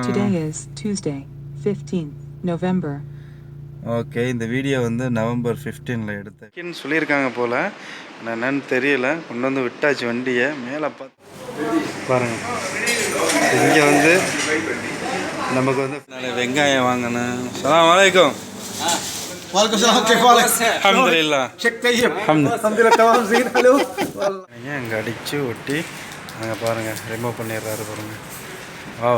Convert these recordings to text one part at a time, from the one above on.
Today is Tuesday, 15th November. Okay, இந்த video வந்து November 15ல் எடுத்தேன் சொல்லியிருக்காங்க போல். என்னன்னு தெரியல. கொண்டு வந்து விட்டாச்சு வண்டியை. மேலே பாருங்கள். இங்கே வந்து நமக்கு வந்து வெங்காயம் வாங்கணும். அஸ்ஸலாமு அலைக்கும். அங்கே அடித்து ஒட்டி அங்கே பாருங்கள் ரிமூவ் பண்ணிடுறாரு பாருங்கள்.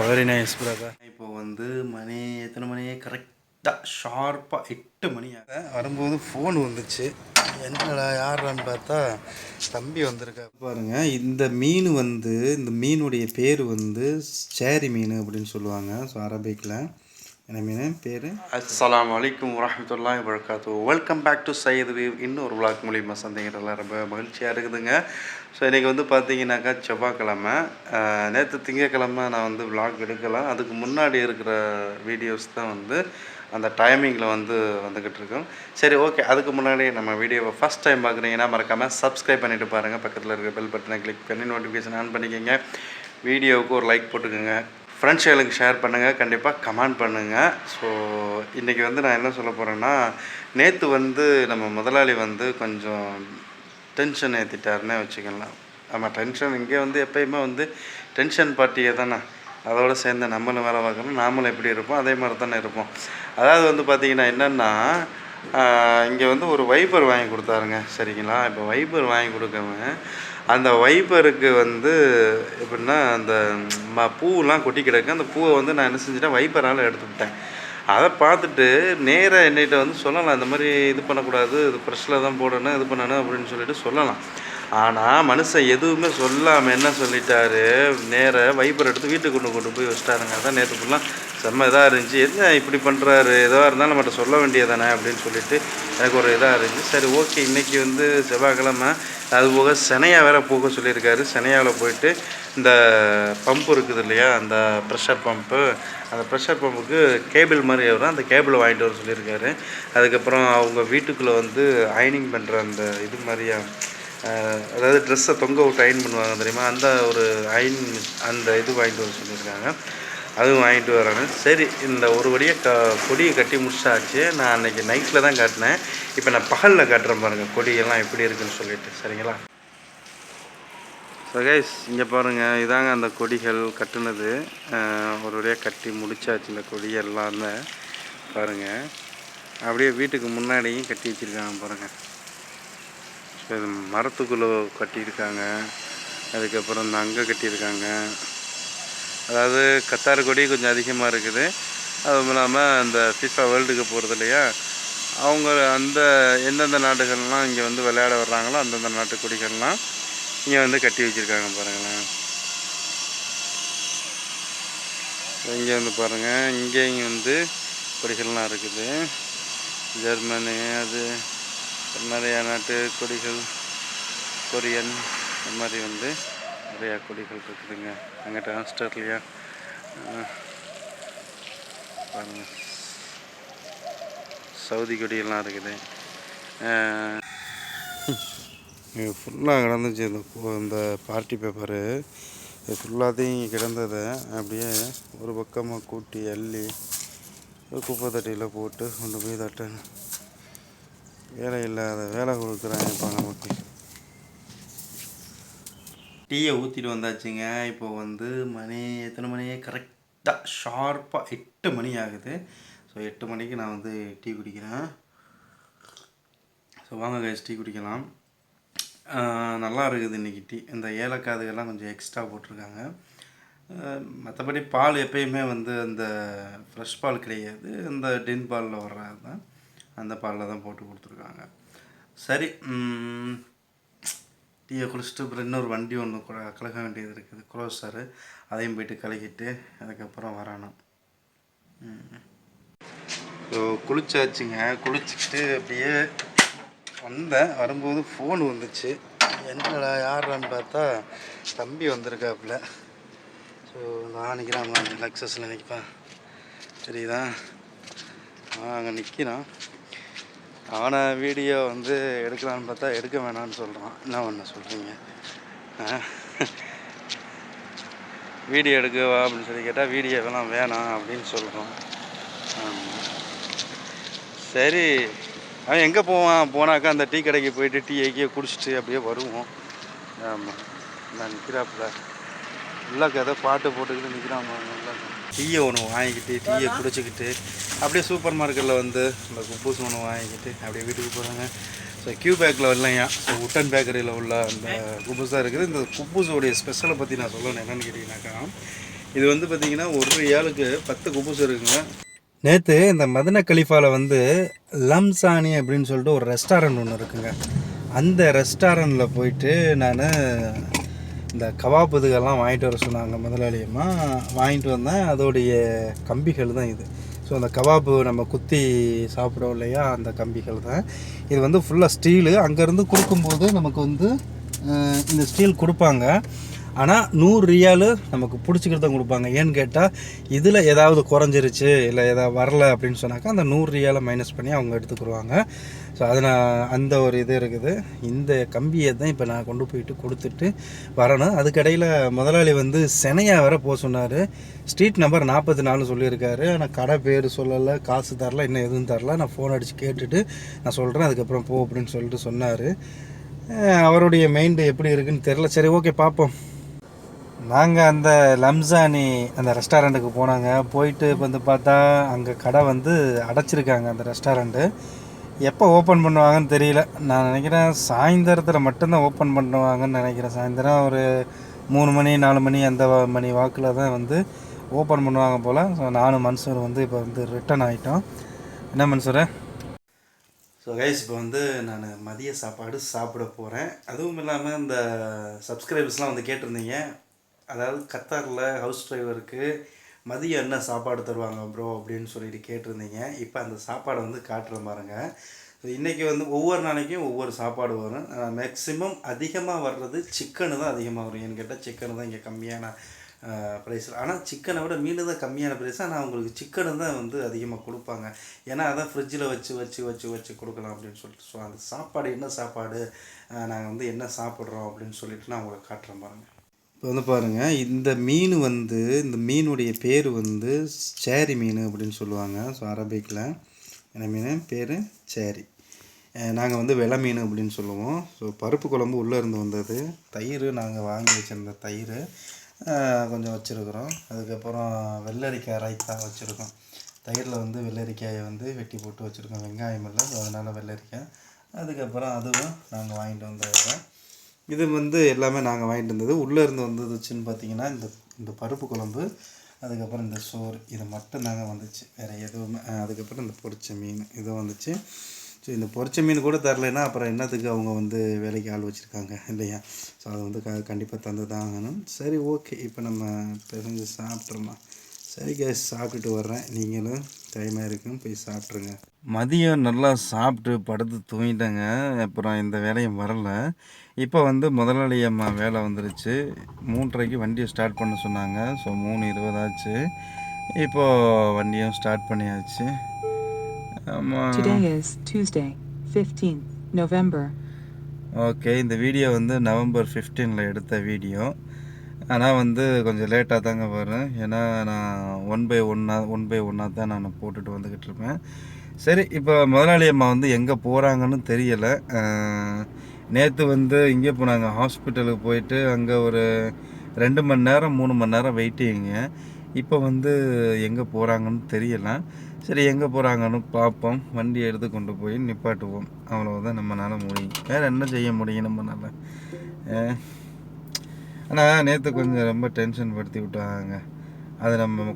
Very nice brother. இப்போது வந்து மணி எத்தனை மணி? கரெக்டாக ஷார்ப்பாக 8 மணி வரும்போது ஃபோன் வந்துச்சு. என்னடா யாரான்னு பார்த்தா தம்பி வந்திருக்கா பாருங்கள். இந்த மீனுடைய பேர் வந்து சேரி மீன் அப்படின்னு சொல்லுவாங்க. ஸோ அரபிக்கில் என்ன மீன் பேர்? அஸ்ஸலாமு அலைக்கும் வரஹ்மத்துல்லாஹி வபரகாத்துஹு. Welcome back to Syed view. இன்னொரு விளாக் மூலியமாக சந்தைங்கிறதுலாம் ரொம்ப மகிழ்ச்சியாக இருக்குதுங்க. ஸோ இன்றைக்கி வந்து பார்த்தீங்கன்னாக்கா செவ்வாய்க்கிழமை. நேற்று திங்கக்கிழமை நான் வந்து விளாக் எடுக்கலாம். அதுக்கு முன்னாடி இருக்கிற வீடியோஸ் தான் வந்து அந்த டைமிங்கில் வந்துக்கிட்டு இருக்கோம். சரி, ஓகே. அதுக்கு முன்னாடி நம்ம வீடியோவை ஃபஸ்ட் டைம் பார்க்குறீங்கன்னா மறக்காமல் சப்ஸ்கிரைப் பண்ணிவிட்டு பாருங்கள். பக்கத்தில் இருக்கிற பெல் பட்டனை கிளிக் பண்ணி நோட்டிஃபிகேஷன் ஆன் பண்ணிக்கோங்க. வீடியோவுக்கு ஒரு லைக் போட்டுக்கோங்க. ஃப்ரெண்ட்ஸ்களுக்கு ஷேர் பண்ணுங்கள். கண்டிப்பாக கமெண்ட் பண்ணுங்கள். ஸோ இன்றைக்கி வந்து நான் என்ன சொல்ல போகிறேன்னா, நேற்று வந்து நம்ம முதலாளி வந்து கொஞ்சம் டென்ஷன் ஏற்றிட்டாருன்னே வச்சுக்கலாம். ஆமாம், டென்ஷன் இங்கே வந்து எப்போயுமே வந்து டென்ஷன் பார்ட்டியே தானே. அதோடு சேர்ந்து நம்மளும் வேலை பார்க்கணும். நாமளும் எப்படி இருப்போம் அதே மாதிரி தானே இருப்போம். அதாவது வந்து பார்த்திங்கன்னா என்னென்னா, இங்கே வந்து ஒரு வைப்பர் வாங்கி கொடுத்தாருங்க. சரிங்களா? இப்போ வைப்பர் வாங்கி கொடுக்கவங்க அந்த வைப்பருக்கு வந்து எப்படின்னா அந்த பூவெலாம் கொட்டி கிடக்கு. அந்த பூவை வந்து நான் என்ன செஞ்சுட்டேன், வைப்பரால் எடுத்துக்கிட்டேன். அதை பார்த்துட்டு நேராக என்னிட்ட வந்து சொல்லலாம், இந்த மாதிரி இது பண்ணக்கூடாது, இது ஃப்ரெஷ்ஷில் தான் போடணும், இது பண்ணணும் அப்படின்னு சொல்லிட்டு சொல்லலாம். ஆனால் மனுஷன் எதுவுமே சொல்லாமல் என்ன சொல்லிட்டாரு, நேராக வைப்பர் எடுத்து வீட்டுக்கு கொண்டு போய் வச்சிட்டாருங்க. அதான் நேற்று ஃபுல்லாக செம்ம இதாக இருந்துச்சு. என்ன இப்படி பண்ணுறாரு, எதாக இருந்தாலும் நம்மகிட்ட சொல்ல வேண்டியதானே அப்படின்னு சொல்லிட்டு எனக்கு ஒரு இதாக இருந்துச்சு. சரி, ஓகே. இன்றைக்கி வந்து செவ்வாய்க்கிழமை. அதுபோக செனையா வேறு போக சொல்லியிருக்காரு. செனையாவில் போயிட்டு இந்த பம்பு இருக்குது இல்லையா, அந்த ப்ரெஷர் பம்பு, அந்த ப்ரெஷர் பம்புக்கு கேபிள் மாதிரி வரும். அந்த கேபிளை வாங்கிட்டு வர சொல்லியிருக்காரு. அதுக்கப்புறம் அவங்க வீட்டுக்குள்ளே வந்து அயனிங் பண்ணுற அந்த இது மாதிரியா, அதாவது ட்ரெஸ்ஸை தொங்க விட்டு அயன் பண்ணுவாங்க தெரியுமா, அந்த ஒரு அயன் அந்த இது வாங்கிட்டு வர சொல்லியிருக்காங்க. அதுவும் வாங்கிட்டு வரேன். சரி, இந்த ஒரு வழியாக கொடியை கட்டி முடிச்சாச்சு. நான் அன்றைக்கி நைட்டில் தான் காட்டினேன். இப்போ நான் பகலில் காட்டுறேன் பாருங்கள் கொடியெல்லாம் எப்படி இருக்குதுன்னு சொல்லிட்டு. சரிங்களா? ஸோ கைஸ், இங்கே பாருங்கள். இதாங்க அந்த கொடிகள் கட்டுனது. ஒரு வழியாக கட்டி முடிச்சாச்சு. இந்த கொடி எல்லாமே பாருங்கள். அப்படியே வீட்டுக்கு முன்னாடியும் கட்டி வச்சுருக்காங்க பாருங்கள். ஸோ இது மரத்துக்குள்ளே கட்டியிருக்காங்க. அதுக்கப்புறம் இந்த அங்கே கட்டியிருக்காங்க. அதாவது கத்தார் கொடி கொஞ்சம் அதிகமாக இருக்குது. அதுவும் இல்லாமல் அந்த FIFA வேர்ல்டு கப் போகிறது இல்லையா, அவங்க அந்த எந்தெந்த நாடுகள்லாம் இங்கே வந்து விளையாட வர்றாங்களோ அந்தந்த நாட்டு கொடிகள்லாம் இங்கே வந்து கட்டி வச்சுருக்காங்க பாருங்களேன். இங்கே வந்து பாருங்கள், இங்கேயும் வந்து கொடிகள்லாம் இருக்குது. ஜெர்மனி, அது நிறையா நாட்டு கொடிகள், கொரியன், இந்த மாதிரி வந்து நிறையா கொடிகள் இருக்குதுங்க. அங்கிட்ட ஆஸ்திரேலியா பாருங்கள், சவுதி கொடியெல்லாம் இருக்குது. இது ஃபுல்லாக கிடந்துச்சு. இந்த பார்ட்டி பேப்பரு இது ஃபுல்லாத்தையும் கிடந்ததை அப்படியே ஒரு பக்கமாக கூட்டி அள்ளி குப்பை தட்டியில் போட்டு கொண்டு போய் தட்ட வேலை இல்லாத வேலை கொடுக்குறாங்கப்பா நமக்கு. டீயை ஊற்றிட்டு வந்தாச்சுங்க. இப்போது வந்து மணி எத்தனை மணி? கரெக்டாக ஷார்ப்பாக 8 மணி ஆகுது. ஸோ 8 மணிக்கு நான் வந்து டீ குடிக்கிறேன். ஸோ வாங்க கைஸ், டீ குடிக்கலாம். நல்லா இருக்குது இன்றைக்கி டீ. இந்த ஏலக்காதுகள்லாம் கொஞ்சம் எக்ஸ்ட்ரா போட்டிருக்காங்க. மற்றபடி பால் எப்பயுமே வந்து அந்த ஃப்ரெஷ் பால் கிடையாது, இந்த டின் பாலில் வர்றது தான். அந்த பாலில் தான் போட்டு கொடுத்துருக்காங்க. சரி, டீயை குடிச்சிட்டு அப்புறம் இன்னொரு வண்டி ஒன்று கலக்க வேண்டியது இருக்குது, க்ரோஸரு. அதையும் போய்ட்டு கலக்கிட்டு அதுக்கப்புறம் வரணும். ஸோ குளிச்சாச்சுங்க. குளிச்சுட்டு அப்படியே வந்தேன். வரும்போது ஃபோன் வந்துச்சு. என்னடா யாரான்னு பார்த்தா தம்பி வந்திருக்காப்புல. ஸோ நான் நிற்கிறான், லக்ஸஸில் நிற்பான் சரிதா. அங்கே நிற்கிறான். அவனை வீடியோ வந்து எடுக்கலான்னு பார்த்தா எடுக்க வேணான்னு சொல்கிறான். என்ன பண்ண சொல்கிறீங்க? வீடியோ எடுக்கவா அப்படின்னு சொல்லி கேட்டால் வீடியோவெல்லாம் வேணாம் அப்படின்னு சொல்கிறோம். சரி, அவன் எங்கே போவான், போனாக்கா அந்த டீ கடைக்கு போயிட்டு டீ ஐக்கிய குடிச்சிட்டு அப்படியே வருவோம். ஆமாம், நான் நிற்கிறாப்புல உள்ளாக்க ஏதோ பாட்டு போட்டுக்கிட்டு நிற்கிறான். டீயை ஒன்று வாங்கிக்கிட்டு டீயை குடிச்சிக்கிட்டு அப்படியே சூப்பர் மார்க்கெட்டில் வந்து இந்த குப்பூஸ் ஒன்று வாங்கிக்கிட்டு அப்படியே வீட்டுக்கு போகிறாங்க. ஸோ கியூ பேக்கில் இல்லையா, ஸோ உட்டன் பேக்கரியில் உள்ள அந்த குப்பூஸ் தான் இருக்குது. இந்த குப்பூஸோடைய ஸ்பெஷலை பற்றி நான் சொல்லணும். என்னென்னு கேட்டிங்கனாக்கா, இது வந்து பார்த்திங்கன்னா ஒரு ரியாலுக்கு 10 குப்பூஸ் இருக்குங்க. நேற்று இந்த மதன கலிஃபாவில் வந்து லம்சானி அப்படின்னு சொல்லிட்டு ஒரு ரெஸ்டாரண்ட் ஒன்று இருக்குங்க. அந்த ரெஸ்டாரண்ட்டில் போயிட்டு நான் இந்த கபாப் இதுகள்லாம் வாங்கிட்டு வர சொன்னாங்க முதலாளியம்மா. வாங்கிட்டு வந்தேன். அதோடைய கம்பிகள் தான் இது. ஸோ அந்த கபாப்பு நம்ம குத்தி சாப்பிடுவோம் இல்லையா, அந்த கம்பிகள் தான் இது. வந்து ஃபுல்லாக ஸ்டீலு. அங்கேருந்து கொடுக்கும்போது நமக்கு வந்து இந்த ஸ்டீல் கொடுப்பாங்க. ஆனால் 100 ரியாலு நமக்கு பிடிச்சிக்கிட்டு தான் கொடுப்பாங்க. ஏன்னு கேட்டால் இதில் ஏதாவது குறைஞ்சிருச்சு இல்லை ஏதாவது வரல அப்படின்னு சொன்னாக்கா அந்த 100 ரியாலை மைனஸ் பண்ணி அவங்க எடுத்துக்கிடுவாங்க. ஸோ அது அந்த ஒரு இது இருக்குது. இந்த கம்பியை தான் இப்போ நான் கொண்டு போயிட்டு கொடுத்துட்டு வரணும். அதுக்கடையில் முதலாளி வந்து செனையா வேற போக சொன்னார். ஸ்ட்ரீட் நம்பர் 44 சொல்லியிருக்காரு. ஆனால் கடை பேர் சொல்லலை, காசு தரல, இன்னும் எதுவும் தரல. நான் ஃபோன் அடித்து கேட்டுட்டு நான் சொல்கிறேன், அதுக்கப்புறம் போ அப்படின்னு சொல்லிட்டு சொன்னார். அவருடைய மைண்டு எப்படி இருக்குன்னு தெரில. சரி, ஓகே, பார்ப்போம். நாங்கள் அந்த லம்சானி அந்த ரெஸ்டாரண்ட்டுக்கு போனாங்க. போயிட்டு வந்து பார்த்தா அங்கே கடை வந்து அடைச்சிருக்காங்க. அந்த ரெஸ்டாரண்ட்டு எப்போ ஓப்பன் பண்ணுவாங்கன்னு தெரியல. நான் நினைக்கிறேன் சாயந்தரத்தில் மட்டும்தான் ஓப்பன் பண்ணுவாங்கன்னு நினைக்கிறேன். சாயந்தரம் ஒரு 3 மணி 4 மணி அந்த மணி வாக்கில் தான் வந்து ஓப்பன் பண்ணுவாங்க போல். ஸோ நானும் மன்சூர் வந்து இப்போ வந்து ரிட்டன் ஆகிட்டோம். என்ன மன்சூர்? ஸோ கைஸ், இப்போ வந்து நான் மதிய சாப்பாடு சாப்பிட போகிறேன். அதுவும் இல்லாமல் இந்த சப்ஸ்கிரைபர்ஸ்லாம் வந்து கேட்டிருந்தீங்க, அதாவது கத்தாரில் ஹவுஸ் டிரைவருக்கு மதியம் என்ன சாப்பாடு தருவாங்க ப்ரோ அப்படின்னு சொல்லிட்டு கேட்டிருந்தீங்க. இப்போ அந்த சாப்பாடை வந்து காட்டுற பாருங்க. ஸோ இன்றைக்கி வந்து ஒவ்வொரு நாளைக்கும் ஒவ்வொரு சாப்பாடு வரும். மேக்ஸிமம் அதிகமாக வர்றது சிக்கனு தான் அதிகமாக வரும். ஏன்னு கேட்டால் சிக்கனு தான் இங்கே கம்மியான ப்ரைஸ். ஆனால் சிக்கனை விட மீன் தான் கம்மியான ப்ரைஸ். ஆனால் அவங்களுக்கு சிக்கனு தான் வந்து அதிகமாக கொடுப்பாங்க. ஏன்னா அதான் ஃப்ரிட்ஜில் வச்சு வச்சு வச்சு வச்சு கொடுக்கலாம் அப்படின்னு சொல்லிட்டு. ஸோ அந்த சாப்பாடு என்ன சாப்பாடு, நாங்கள் வந்து என்ன சாப்பிட்றோம் அப்படின்னு சொல்லிட்டு நான் உங்களுக்கு காட்டுறேன் பாருங்கள். இப்போ வந்து பாருங்கள், இந்த மீன் வந்து இந்த மீனுடைய பேர் வந்து சேரி மீன் அப்படின்னு சொல்லுவாங்க. ஸோ அரபிக்கில் என்ன மீன் பேர் சேரி. நாங்கள் வந்து வெலை மீன் அப்படின்னு சொல்லுவோம். ஸோ பருப்பு குழம்பு உள்ளே இருந்து வந்தது. தயிர் நாங்கள் வாங்கி வச்சுருந்த தயிர் கொஞ்சம் வச்சுருக்குறோம். அதுக்கப்புறம் வெள்ளரிக்காய் ரைத்தா வச்சுருக்கோம். தயிரில் வந்து வெள்ளரிக்காயை வந்து வெட்டி போட்டு வச்சுருக்கோம். வெங்காயம் இல்லை, ஸோ அதனால் வெள்ளரிக்காய். அதுக்கப்புறம் அதுவும் நாங்கள் வாங்கிட்டு வந்ததுதான். இது வந்து எல்லாமே நாங்கள் வாங்கிட்டு வந்தது. உள்ளே இருந்து வந்துச்சுன்னு பார்த்தீங்கன்னா இந்த பருப்பு குழம்பு, அதுக்கப்புறம் இந்த சோறு, இது மட்டும் தாங்க வந்துச்சு, வேறு எதுவுமே. அதுக்கப்புறம் இந்த பொரிச்ச மீன் இதுவும் வந்துச்சு. ஸோ இந்த பொரிச்ச மீன் கூட தரலைன்னா அப்புறம் என்னத்துக்கு அவங்க வந்து வேலைக்கு ஆள் வச்சுருக்காங்க இல்லையா. ஸோ அதை வந்து கண்டிப்பாக தந்து தான் ஆகணும். சரி, ஓகே, இப்போ நம்ம பிசைஞ்சு சாப்பிட்றோமா. சரி கேஸ், சாப்பிட்டுட்டு வர்றேன். நீங்களும் டைமாக இருக்குன்னு போய் சாப்பிட்ருங்க. மதியம் நல்லா சாப்பிட்டு படுத்து தூங்கிட்டேங்க. அப்புறம் இந்த வேலையும் வரல. இப்போ வந்து முதலாளி அம்மா வேலை வந்துருச்சு. 3:30க்கு வண்டியை ஸ்டார்ட் பண்ண சொன்னாங்க. ஸோ 3:20 ஆச்சு. இப்போது வண்டியும் ஸ்டார்ட் பண்ணியாச்சு. ஆமாம். Today is Tuesday, 15th November. Okay, இந்த வீடியோ வந்து நவம்பர் 15ல் எடுத்த வீடியோ. ஆனால் வந்து கொஞ்சம் லேட்டாக தாங்க வரும். ஏன்னா நான் ஒன் பை ஒன்னாக தான் நான் போட்டுட்டு வந்துக்கிட்டு இருப்பேன். சரி, இப்போ முதலாளி அம்மா வந்து எங்கே போகிறாங்கன்னு தெரியலை. நேற்று வந்து இங்கே போனாங்க, ஹாஸ்பிட்டலுக்கு போயிட்டு அங்கே ஒரு 2 மணி நேரம் 3 மணி நேரம் வெயிட்டிங்க. இப்போ வந்து எங்கே போகிறாங்கன்னு தெரியலை. சரி, எங்கே போகிறாங்கன்னு பார்ப்போம். வண்டி எடுத்து கொண்டு போய் நிப்பாட்டுவோம். அவ்வளோதான் நம்மளால் முடியும். வேறு என்ன செய்ய முடியும் நம்மளால். ஆனால் நேற்று கொஞ்சம் ரொம்ப டென்ஷன் படுத்தி விட்டாங்க. அது நம்ம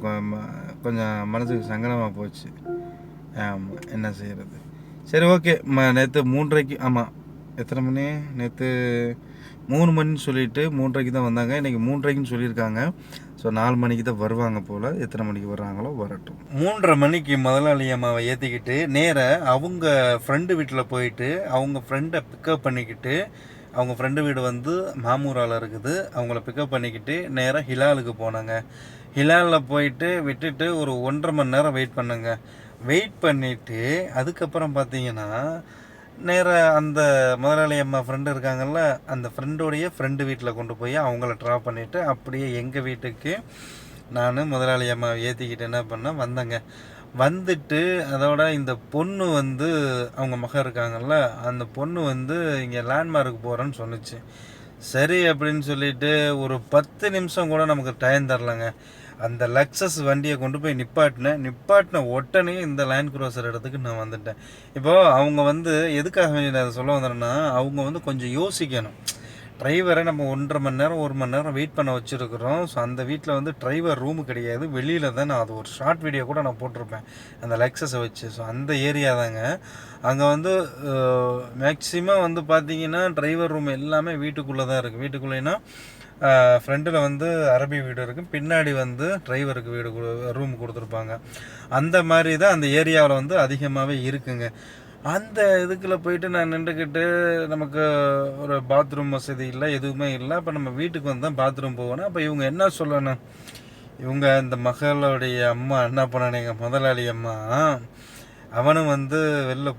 கொஞ்சம் மனசுக்கு சங்கடமாக போச்சு. ஆமாம், என்ன செய்கிறது. சரி, ஓகே. நேற்று 3:30க்கு, ஆமாம், எத்தனை மணி, நேற்று 3 மணின்னு சொல்லிவிட்டு 3:30க்கு தான் வந்தாங்க. இன்றைக்கி 3:30க்குன்னு சொல்லியிருக்காங்க. ஸோ 4 மணிக்கு தான் வருவாங்க போல். எத்தனை மணிக்கு வர்றாங்களோ வரட்டும். 3:30 மணிக்கு முதலாளி அம்மாவை ஏற்றிக்கிட்டு நேராக அவங்க ஃப்ரெண்டு வீட்டில் போயிட்டு அவங்க ஃப்ரெண்டை பிக்கப் பண்ணிக்கிட்டு, அவங்க ஃப்ரெண்டு வீடு வந்து மாமூராவில் இருக்குது, அவங்கள பிக்கப் பண்ணிக்கிட்டு நேராக ஹிலாலுக்கு போனாங்க. ஹிலாலில் போயிட்டு விட்டுட்டு ஒரு 1.5 மணி நேரம் வெயிட் பண்ணுங்க. வெயிட் பண்ணிவிட்டு அதுக்கப்புறம் பார்த்தீங்கன்னா நேராக அந்த முதலாளி அம்மா ஃப்ரெண்டு இருக்காங்கல்ல, அந்த ஃப்ரெண்டோடைய ஃப்ரெண்டு வீட்டில் கொண்டு போய் அவங்கள ட்ராப் பண்ணிவிட்டு அப்படியே எங்கள் வீட்டுக்கு நான் முதலாளி அம்மாவை ஏற்றிக்கிட்டு என்ன பண்ணேன் வந்தேங்க. வந்துட்டு அதோட இந்த பொண்ணு வந்து அவங்க மகன் இருக்காங்கல்ல, அந்த பொண்ணு வந்து இங்கே லேண்ட்மார்க்கு போகிறேன்னு சொன்னுச்சு. சரி அப்படின்னு சொல்லிட்டு ஒரு 10 நிமிஷம் கூட நமக்கு டைம் தரலங்க. அந்த லக்ஸஸ் வண்டியை கொண்டு போய் நிப்பாட்டின உடனே இந்த லேண்ட் க்ரூசர் இடத்துக்கு நான் வந்துட்டேன். இப்போது அவங்க வந்து எதுக்காக வேண்டி நான் அதை சொல்ல வந்துடுறேன்னா, அவங்க வந்து கொஞ்சம் யோசிக்கணும். டிரைவரை நம்ம 1.5 மணி நேரம் 1 மணி நேரம் வெயிட் பண்ண வச்சுருக்குறோம். ஸோ அந்த வீட்டில் வந்து டிரைவர் ரூமு கிடையாது, வெளியில் தான். நான் அது ஒரு ஷார்ட் வீடியோ கூட நான் போட்டிருப்பேன் அந்த லெக்ஸஸை வச்சு. ஸோ அந்த ஏரியா தாங்க. அங்கே வந்து மேக்ஸிமம் வந்து பார்த்திங்கன்னா டிரைவர் ரூம் எல்லாமே வீட்டுக்குள்ளே தான் இருக்குது. வீட்டுக்குள்ளேன்னா ஃப்ரண்டில் வந்து அரபி வீடு இருக்குது, பின்னாடி வந்து டிரைவருக்கு வீடு ரூம் கொடுத்துருப்பாங்க. அந்த மாதிரி தான் அந்த ஏரியாவில் வந்து அதிகமாகவே இருக்குங்க. அந்த இதுக்குள்ளே போயிட்டு நான் நின்றுக்கிட்டு நமக்கு ஒரு பாத்ரூம் வசதி இல்லை, எதுவுமே இல்லை. அப்போ நம்ம வீட்டுக்கு வந்து தான் பாத்ரூம் போகணும். அப்போ இவங்க என்ன சொல்லணும், இவங்க இந்த மகளுடைய அம்மா என்ன பண்ணானுங்க, முதலாளி அம்மா அவனும் வந்து வெளில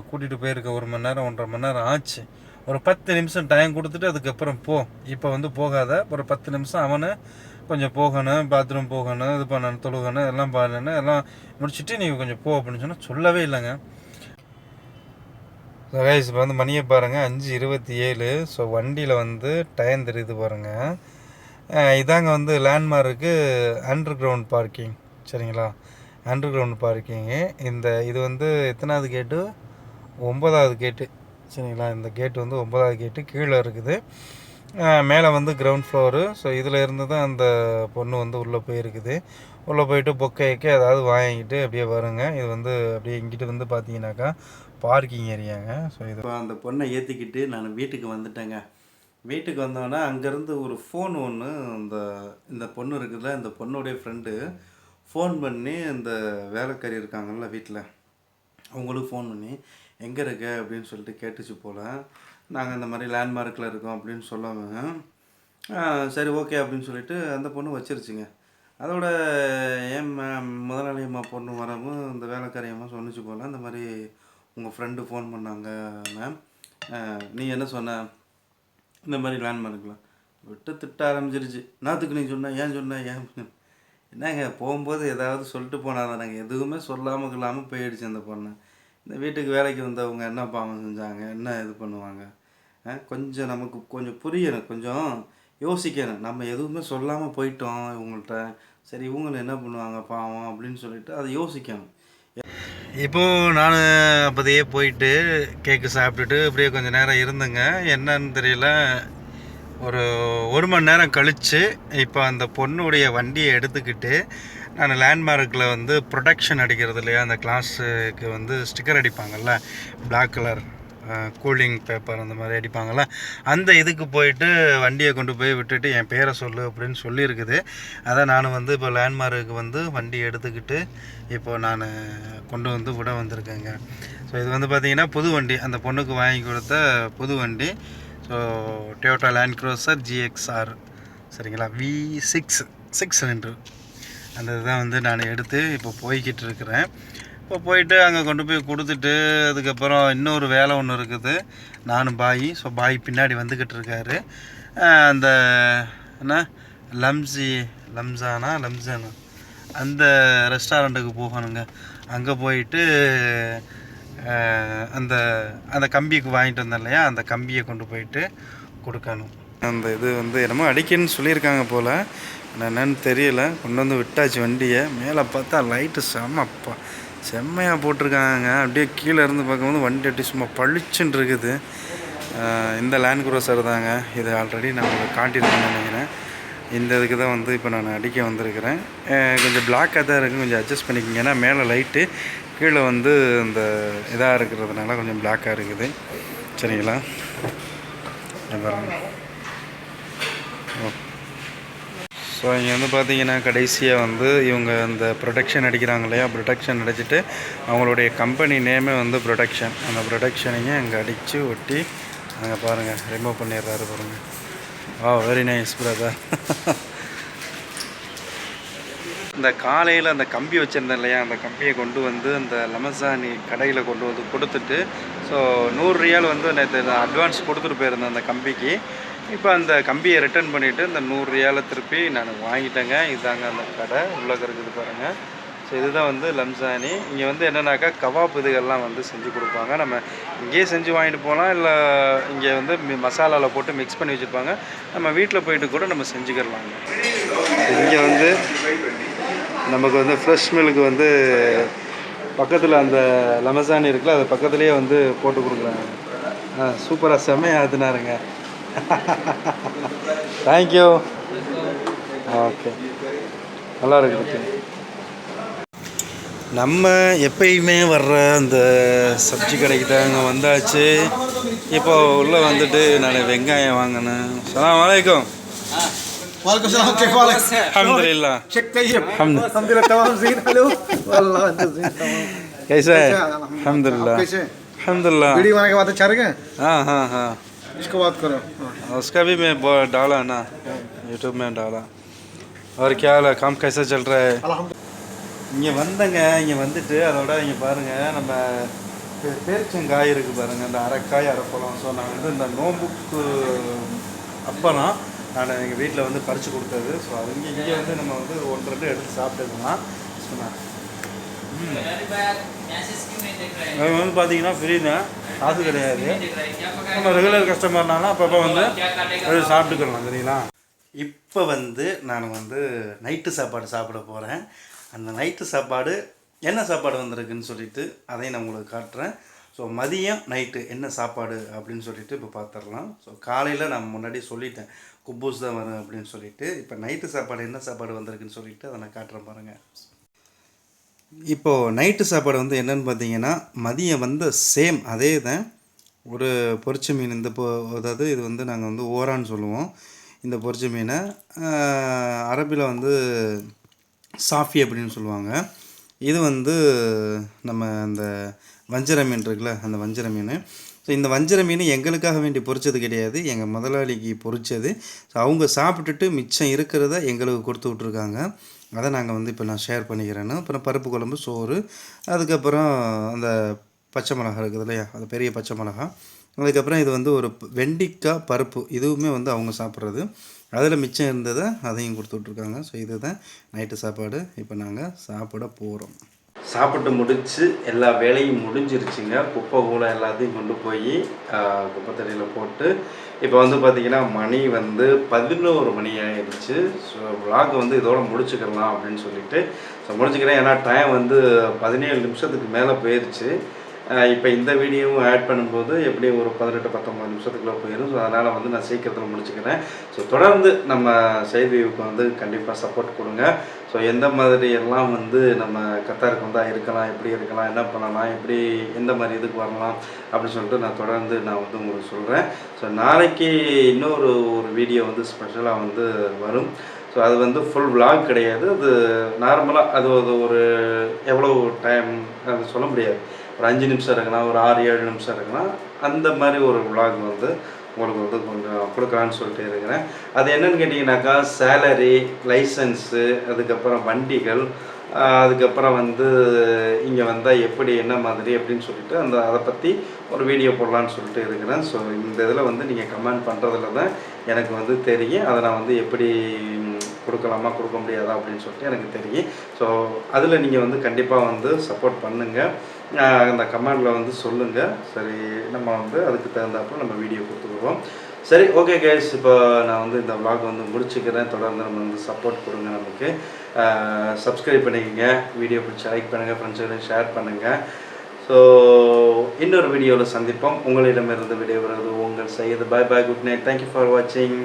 கூட்டிகிட்டு போயிருக்க 1 மணி நேரம் 1.5 மணி நேரம் ஆச்சு. ஒரு 10 நிமிஷம் டைம் கொடுத்துட்டு அதுக்கப்புறம் இப்போ வந்து போகாத, ஒரு 10 நிமிஷம் அவனு கொஞ்சம் போகணும், பாத்ரூம் போகணும், இது பண்ணணும், தொழுகணும், எல்லாம் பண்ணணும், எல்லாம் முடிச்சுட்டு நீ கொஞ்சம் போ அப்படின்னு சொன்னால் சொல்லவே இல்லைங்க. ஸோ கைஸ் இப்போ வந்து மணியை பாருங்கள் 5:27. ஸோ வண்டியில் வந்து டைம் தெரியுது பாருங்கள். இதாங்க வந்து லேண்ட்மார்க்கு அண்டர் கிரவுண்ட் பார்க்கிங். சரிங்களா, அண்டர் கிரவுண்ட் பார்க்கிங்கு. இது வந்து எத்தனாவது கேட்டு, 9வது கேட்டு. சரிங்களா, இந்த கேட்டு வந்து 9வது கேட்டு கீழே இருக்குது. மேலே வந்து கிரவுண்ட் ஃப்ளோரு. ஸோ இதில் இருந்து தான் அந்த பொண்ணு வந்து உள்ளே போயிருக்குது. உள்ளே போயிட்டு பொக்கைக்கு ஏதாவது வாங்கிட்டு அப்படியே வருங்க. இது வந்து அப்படியே இங்கிட்டு வந்து பார்த்தீங்கன்னாக்கா பார்க்கிங் ஏரியாங்க. ஸோ இது அந்த பொண்ணை ஏற்றிக்கிட்டு நான் வீட்டுக்கு வந்துட்டேங்க. வீட்டுக்கு வந்தோன்னா அங்கேருந்து ஒரு ஃபோன் ஒன்று இந்த பொண்ணு இருக்குதுல்ல, இந்த பொண்ணுடைய ஃப்ரெண்டு ஃபோன் பண்ணி இந்த வேலைக்காரி இருக்காங்கல்ல வீட்டில், அவங்களுக்கு ஃபோன் பண்ணி எங்கே இருக்க அப்படின்னு சொல்லிட்டு கேட்டுச்சு போல். நாங்கள் இந்த மாதிரி லேண்ட்மார்க்கில் இருக்கோம் அப்படின்னு சொல்லுவாங்க. சரி ஓகே அப்படின்னு சொல்லிட்டு அந்த பொண்ணு வச்சிருச்சுங்க. அதோட என் முதலாளி அம்மா பொண்ணு வரவும் இந்த வேலைக்காரி அம்மா சொன்னிச்சு போல், இந்த மாதிரி உங்கள் ஃப்ரெண்டு ஃபோன் பண்ணாங்க மேம், நீ என்ன சொன்ன, இந்த மாதிரி லேண்ட்மார்க்கில் விட்டு திட்ட ஆரம்பிச்சிருச்சு. நாத்துக்கு நீ சொன்ன, ஏன் என்னங்க போகும்போது ஏதாவது சொல்லிட்டு போனால் தானேங்க, எதுவுமே சொல்லாமல் கொள்ளாமல் போயிடுச்சு அந்த பொண்ணு. இந்த வீட்டுக்கு வேலைக்கு வந்தவங்க என்ன பாவம் செஞ்சாங்க, என்ன இது பண்ணுவாங்க, கொஞ்சம் நமக்கு கொஞ்சம் புரியணும், கொஞ்சம் யோசிக்கணும். நம்ம எதுவுமே சொல்லாமல் போயிட்டோம் இவங்கள்ட்ட, சரி இவங்களும் என்ன பண்ணுவாங்க பாவம் அப்படின்னு சொல்லிட்டு அதை யோசிக்கணும். இப்போது நான் அப்போதையே போயிட்டு கேக்கு சாப்பிட்டுட்டு அப்படியே கொஞ்சம் நேரம் இருந்தேங்க. என்னன்னு தெரியல, ஒரு மணி நேரம் கழித்து இப்போ அந்த பொண்ணுடைய வண்டியை எடுத்துக்கிட்டு நான் லேண்ட்மார்க்கில் வந்து ப்ரொடெக்ஷன் அடிக்கிறது இல்லையா, அந்த கிளாஸுக்கு வந்து ஸ்டிக்கர் அடிப்பாங்கள்ல, பிளாக் கலர் கூலிங் பேப்பர் அந்த மாதிரி அடிப்பாங்கள்ல, அந்த இதுக்கு போயிட்டு வண்டியை கொண்டு போய் விட்டுட்டு என் பேரை சொல்லு அப்படின்னு சொல்லியிருக்குது. அதான் நான் வந்து இப்போ லேண்ட்மார்க்கு வந்து வண்டி எடுத்துக்கிட்டு இப்போது நான் கொண்டு வந்து விட வந்திருக்கேங்க. ஸோ இது வந்து பார்த்திங்கன்னா புது வண்டி, அந்த பொண்ணுக்கு வாங்கி கொடுத்த புது வண்டி. So Toyota land cruiser GXR. சரிங்களா, V6 6 சிலிண்டர். அந்த இதுதான் வந்து நான் எடுத்து இப்போ போய்கிட்டு இருக்கிறேன். இப்போ போயிட்டு அங்கே கொண்டு போய் கொடுத்துட்டு அதுக்கப்புறம் இன்னொரு வேலை ஒன்று இருக்குது. நானும் ஸோ பாய் பின்னாடி வந்துக்கிட்டு இருக்காரு. அந்த என்ன லம்சானா அந்த ரெஸ்டாரண்ட்டுக்கு போகணுங்க. அங்கே போயிட்டு அந்த கம்பிக்கு வாங்கிட்டு வந்தேன் இல்லையா, அந்த கம்பியை கொண்டு போயிட்டு கொடுக்கணும். அந்த இது வந்து என்னமோ அடிக்கணும்னு சொல்லியிருக்காங்க போல், என்னன்னு தெரியல. கொண்டு வந்து விட்டாச்சு வண்டியை. மேலே பார்த்தா லைட்டு செம்மையாக போட்டிருக்காங்க. அப்படியே கீழே இருந்து பார்க்கும்போது வண்டி அப்படி சும்மா பளிச்சுன்னு இருக்குது. இந்த லேண்ட் க்ரூசர் தாங்க. இது ஆல்ரெடி நான் உங்களுக்கு காட்டியிருக்கேன்னு நினைக்கிறேன். இந்த இதுக்கு தான் வந்து இப்போ நான் அடிக்க வந்திருக்கிறேன். கொஞ்சம் பிளாக்காக தான் இருக்குது, கொஞ்சம் அட்ஜஸ்ட் பண்ணிக்கோங்க. ஏன்னா மேலே லைட்டு, கீழே வந்து இந்த இதாக இருக்கிறதுனால கொஞ்சம் பிளாக்காக இருக்குது. சரிங்களா, ஸோ இங்கே வந்து பார்த்தீங்கன்னா கடைசியாக வந்து இவங்க இந்த ப்ரொடெக்ஷன் அடிக்கிறாங்க இல்லையா, ப்ரொடெக்ஷன் அடிச்சுட்டு அவங்களுடைய கம்பெனி நேமே வந்து ப்ரொடெக்ஷன், அந்த ப்ரொடெக்ஷனையும் அங்கே அடித்து ஒட்டி அங்கே பாருங்கள் ரிமூவ் பண்ணிடுறாரு பாருங்கள். Very nice brother. இந்த காலையில் அந்த கம்பி வச்சுருந்தேன் இல்லையா, அந்த கம்பியை கொண்டு வந்து அந்த லமசானி கடையில் கொண்டு வந்து கொடுத்துட்டு, ஸோ 100 ரியால் வந்து நேற்று அட்வான்ஸ் கொடுத்துட்டு போயிருந்தேன் அந்த கம்பிக்கு. இப்போ அந்த கம்பியை ரிட்டர்ன் பண்ணிவிட்டு இந்த 100 ரியாலை திருப்பி நான் வாங்கிட்டேங்க. இதுதாங்க அந்த கடை உள்ளே இருக்குது பாருங்கள். ஸோ இதுதான் வந்து லம்சானி. இங்கே வந்து என்னென்னாக்கா கபாப் இதுகள்லாம் வந்து செஞ்சு கொடுப்பாங்க. நம்ம இங்கேயே செஞ்சு வாங்கிட்டு போகலாம், இல்லை இங்கே வந்து மசாலாவில் போட்டு மிக்ஸ் பண்ணி வச்சுருப்பாங்க. நம்ம வீட்டில் போயிட்டு கூட நம்ம செஞ்சுக்கிடலாங்க. இங்கே வந்து நமக்கு வந்து ஃப்ரெஷ் மில்க்கு வந்து பக்கத்தில் அந்த லமசானி இருக்குல்ல, அது பக்கத்துலேயே வந்து போட்டு கொடுக்குறாங்க. சூப்பராக செம்மையாக ஆத்துனாருங்க. தேங்க்யூ. ஓகே, நல்லா இருக்குது. நம்ம எப்பயுமே வர்ற அந்த சப்ஜி கடைக்கு தாங்க வந்தாச்சு. இப்போ உள்ளே வந்துட்டு நான் வெங்காயம் வாங்கினேன். அஸ்ஸலாமு அலைக்கும். वालेकुम सलाम के वालेकुम अल्हम्दुलिल्लाह शेख तैयब अल्हम्दुलिल्लाह तमाम ज़ीन हेलो والله انت زين तमाम कैसा है अल्हम्दुलिल्लाह कैसे अल्हम्दुलिल्लाह वीडियो बनाने के बाद अच्छा रहेगा हाँ हाँ हाँ इसको बात करो उसका भी मैं डाला ना यूट्यूब में डाला और क्या हाल है काम कैसा चल रहा है இங்கே வந்தங்க இங்கே வந்துட்டு அதோட இங்கே பாருங்கள் நம்ம பேரிச்சங்காய் இருக்குது பாருங்கள் அந்த அரைக்காய் அரைப்பழம் ஸோ நான் வந்து இந்த நோம்புக்கு அப்போலாம் நான் எங்கள் வீட்டில் வந்து பறித்து கொடுத்தது ஸோ அது இங்கே வந்து நம்ம வந்து 1-2 எடுத்து சாப்பிட்டுக்கலாம் சொன்னேன் அது வந்து பார்த்தீங்கன்னா ஃப்ரீ தான் காசு கிடையாது நம்ம ரெகுலர் கஸ்டமர்னாலும் அப்பப்போ வந்து எடுத்து சாப்பிட்டுக்கலாம் சரிங்களா இப்போ வந்து நான் வந்து நைட்டு சாப்பாடு சாப்பிட போகிறேன் அந்த நைட்டு சாப்பாடு என்ன சாப்பாடு வந்திருக்குன்னு சொல்லிட்டு அதையும் நான் உங்களுக்கு காட்டுறேன் ஸோ மதியம் நைட்டு என்ன சாப்பாடு அப்படின்னு சொல்லிட்டு இப்போ பார்த்துடலாம் ஸோ காலையில் நான் முன்னாடி சொல்லிட்டேன் குப்பூஸ் தான் வரும் அப்படின்னு சொல்லிட்டு இப்போ நைட்டு சாப்பாடு என்ன சாப்பாடு வந்திருக்குன்னு சொல்லிட்டு அதை நான் காட்டுறேன் பாருங்கள் இப்போது நைட்டு சாப்பாடு வந்து என்னென்னு பார்த்தீங்கன்னா மதியம் வந்து சேம் அதே தான் ஒரு பொரிச்ச மீன் இந்த அதாவது இது வந்து நாங்கள் வந்து ஓரான்னு சொல்லுவோம் இந்த பொரிச்ச மீனை அரபியில் வந்து சாஃபி அப்படின்னு சொல்லுவாங்க இது வந்து நம்ம அந்த வஞ்சர மீன் இருக்குல்ல அந்த வஞ்சர மீன் ஸோ இந்த வஞ்சர மீன் எங்களுக்காக வேண்டி பொரிச்சது கிடையாது எங்கள் முதலாளிக்கு பொரிச்சது ஸோ அவங்க சாப்பிட்டுட்டு மிச்சம் இருக்கிறத எங்களுக்கு கொடுத்து விட்ருக்காங்க அதை நாங்கள் வந்து இப்போ நான் ஷேர் பண்ணிக்கிறேன்னு அப்புறம் பருப்பு குழம்பு சோறு அதுக்கப்புறம் அந்த பச்சை மிளகா இருக்குது இல்லையா அது பெரிய பச்சை மிளகா அதுக்கப்புறம் இது வந்து ஒரு வெண்டிக்காய் பருப்பு இதுவுமே வந்து அவங்க சாப்பிட்றது அதில் மிச்சம் இருந்ததை அதையும் கொடுத்து விட்ருக்காங்க ஸோ இதுதான் நைட்டு சாப்பாடு இப்போ நாங்கள் சாப்பிட போகிறோம் சாப்பிட்டு முடித்து எல்லா வேலையும் முடிஞ்சிருச்சுங்க குப்பை கூட எல்லாத்தையும் கொண்டு போய் குப்பை தண்ணியில் போட்டு இப்போ வந்து பார்த்திங்கன்னா மணி வந்து 11 மணி ஆகிடுச்சு ஸோ விளாக் வந்து இதோட முடிச்சுக்கலாம் அப்படின்னு சொல்லிட்டு ஸோ முடிச்சுக்கிறேன் ஏன்னா டைம் வந்து 17 நிமிஷத்துக்கு மேலே போயிடுச்சு இப்போ இந்த வீடியோவும் ஆட் பண்ணும்போது எப்படி ஒரு 18-19 நிமிஷத்துக்குள்ளே போயிடும் ஸோ அதனால் வந்து நான் சீக்கிரத்தில் முடிச்சுக்கிறேன் ஸோ தொடர்ந்து நம்ம செய்திக்கு வந்து கண்டிப்பாக சப்போர்ட் கொடுங்க ஸோ எந்த மாதிரி எல்லாம் வந்து நம்ம கத்தாருக்கு வந்தால் இருக்கலாம் எப்படி இருக்கலாம் என்ன பண்ணலாம் எப்படி எந்த மாதிரி இதுக்கு வரலாம் அப்படின்னு சொல்லிட்டு நான் தொடர்ந்து நான் வந்து உங்களுக்கு சொல்கிறேன் ஸோ நாளைக்கு இன்னொரு வீடியோ வந்து ஸ்பெஷலாக வந்து வரும் ஸோ அது வந்து ஃபுல் விளாக் கிடையாது அது நார்மலாக அது ஒரு எவ்வளோ டைம் அது சொல்ல முடியாது ஒரு 5 நிமிஷம் இருக்கலாம் ஒரு 6-7 நிமிஷம் இருக்கலாம் அந்த மாதிரி ஒரு விளாக் வந்து உங்களுக்கு வந்து கொஞ்சம் கொடுக்கலான்னு சொல்லிட்டு இருக்கிறேன் அது என்னென்னு கேட்டிங்கனாக்கா சேலரி லைசன்ஸு அதுக்கப்புறம் வண்டிகள் அதுக்கப்புறம் வந்து இங்கே வந்தால் எப்படி என்ன மாதிரி அப்படின்னு சொல்லிட்டு அதை பற்றி ஒரு வீடியோ போடலான்னு சொல்லிட்டு இருக்கிறேன் ஸோ இந்த இதில் வந்து நீங்கள் கமெண்ட் பண்ணுறதுல தான் எனக்கு வந்து தெரியும் அதை நான் வந்து எப்படி கொடுக்கலாமா கொடுக்க முடியாதா அப்படின்னு சொல்லிட்டு எனக்கு தெரியும் ஸோ அதில் நீங்கள் வந்து கண்டிப்பாக வந்து சப்போர்ட் பண்ணுங்கள் அந்த கமெண்டில் வந்து சொல்லுங்கள் சரி நம்ம வந்து அதுக்கு தகுந்தாப்புல நம்ம வீடியோ கொடுத்துக்குவோம் சரி ஓகே கைஸ் இப்போ நான் வந்து இந்த விளாக் வந்து முடிச்சுக்கிறேன் தொடர்ந்து நம்ம வந்து சப்போர்ட் கொடுங்க நமக்கு சப்ஸ்கிரைப் பண்ணிக்கோங்க வீடியோ பிடிச்சி லைக் பண்ணுங்கள் ஃப்ரெண்ட்ஸுக்கு ஷேர் பண்ணுங்கள் ஸோ இன்னொரு வீடியோவில் சந்திப்போம் உங்களிடமிருந்து விடைபெறுவது உங்கள் Syed bye bye good night thank you for வாட்சிங்